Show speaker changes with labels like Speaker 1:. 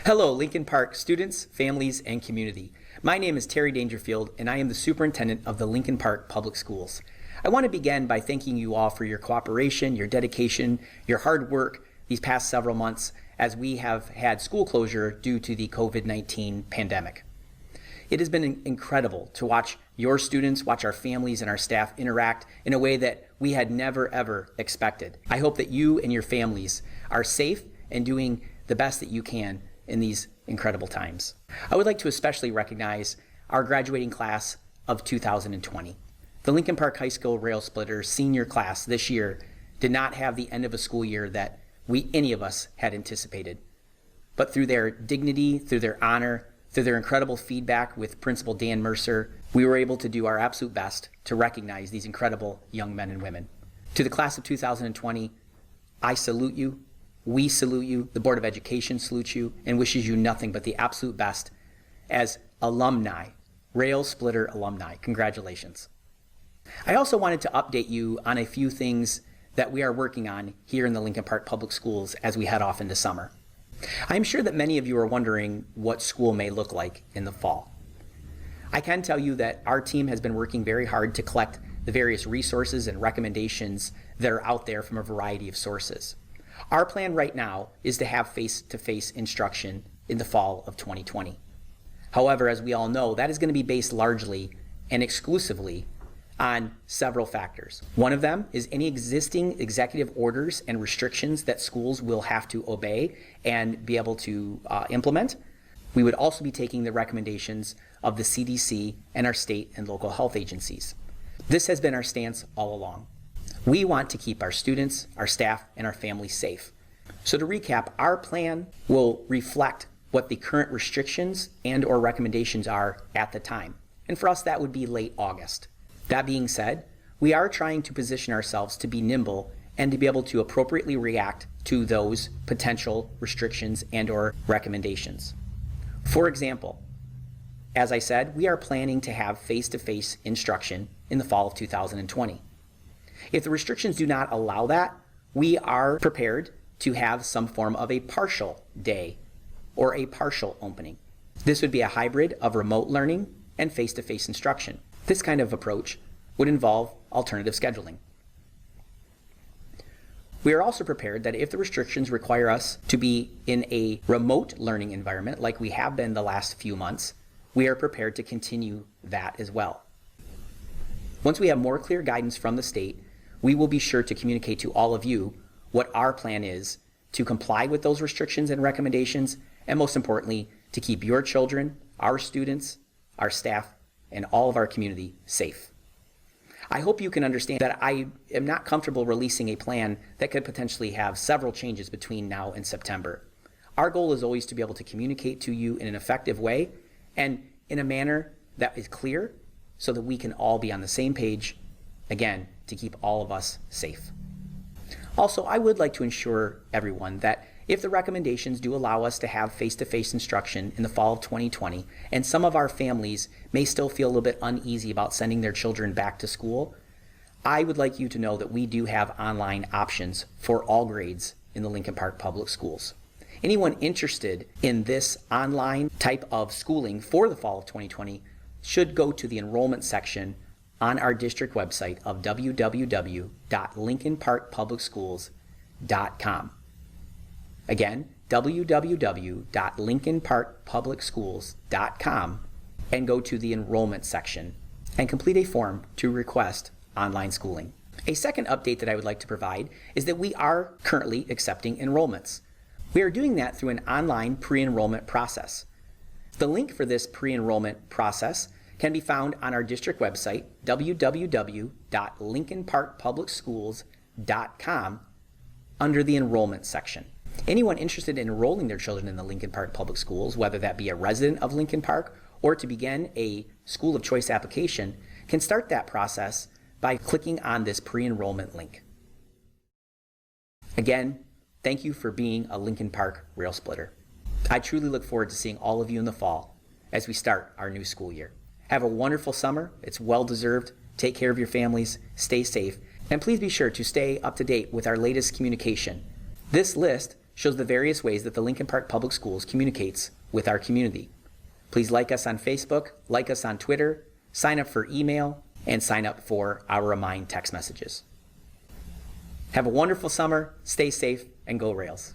Speaker 1: Hello, Lincoln Park students, families, and community. My name is Terry Dangerfield, and I am the superintendent of the Lincoln Park Public Schools. I want to begin by thanking you all for your cooperation, your dedication, your hard work these past several months as we have had school closure due to the COVID-19 pandemic. It has been incredible to watch your students, watch our families and our staff interact in a way that we had never ever expected. I hope that you and your families are safe and doing the best that you can in these incredible times. I would like to especially recognize our graduating class of 2020. The Lincoln Park High School Rail Splitter senior class this year did not have the end of a school year that any of us had anticipated. But through their dignity, through their honor, through their incredible feedback with Principal Dan Mercer, we were able to do our absolute best to recognize these incredible young men and women. To the class of 2020, I salute you. We salute you, the Board of Education salutes you, and wishes you nothing but the absolute best as alumni, Rail Splitter alumni. Congratulations. I also wanted to update you on a few things that we are working on here in the Lincoln Park Public Schools as we head off into summer. I'm sure that many of you are wondering what school may look like in the fall. I can tell you that our team has been working very hard to collect the various resources and recommendations that are out there from a variety of sources. Our plan right now is to have face-to-face instruction in the fall of 2020. However, as we all know, that is going to be based largely and exclusively on several factors. One of them is any existing executive orders and restrictions that schools will have to obey and be able to implement. We would also be taking the recommendations of the CDC and our state and local health agencies. This has been our stance all along. We want to keep our students, our staff, and our families safe. So to recap, our plan will reflect what the current restrictions and/or recommendations are at the time. And for us, that would be late August. That being said, we are trying to position ourselves to be nimble and to be able to appropriately react to those potential restrictions and/or recommendations. For example, as I said, we are planning to have face-to-face instruction in the fall of 2020. If the restrictions do not allow that, we are prepared to have some form of a partial day or a partial opening. This would be a hybrid of remote learning and face-to-face instruction. This kind of approach would involve alternative scheduling. We are also prepared that if the restrictions require us to be in a remote learning environment like we have been the last few months, we are prepared to continue that as well. Once we have more clear guidance from the state, we will be sure to communicate to all of you what our plan is to comply with those restrictions and recommendations, and most importantly, to keep your children, our students, our staff, and all of our community safe. I hope you can understand that I am not comfortable releasing a plan that could potentially have several changes between now and September. Our goal is always to be able to communicate to you in an effective way and in a manner that is clear so that we can all be on the same page, again, to keep all of us safe. Also, I would like to ensure everyone that if the recommendations do allow us to have face-to-face instruction in the fall of 2020, and some of our families may still feel a little bit uneasy about sending their children back to school, I would like you to know that we do have online options for all grades in the Lincoln Park Public Schools. Anyone interested in this online type of schooling for the fall of 2020 should go to the enrollment section on our district website of www.lincolnparkpublicschools.com. Again, www.lincolnparkpublicschools.com, and go to the enrollment section and complete a form to request online schooling. A second update that I would like to provide is that we are currently accepting enrollments. We are doing that through an online pre-enrollment process. The link for this pre-enrollment process can be found on our district website, www.lincolnparkpublicschools.com, under the enrollment section. Anyone interested in enrolling their children in the Lincoln Park Public Schools, whether that be a resident of Lincoln Park or to begin a school of choice application, can start that process by clicking on this pre-enrollment link. Again, thank you for being a Lincoln Park Rail Splitter. I truly look forward to seeing all of you in the fall as we start our new school year. Have a wonderful summer. It's well deserved. Take care of your families, stay safe, and please be sure to stay up to date with our latest communication. This list shows the various ways that the Lincoln Park Public Schools communicates with our community. Please like us on Facebook, like us on Twitter, sign up for email, and sign up for our Remind text messages. Have a wonderful summer, stay safe, and go Rails.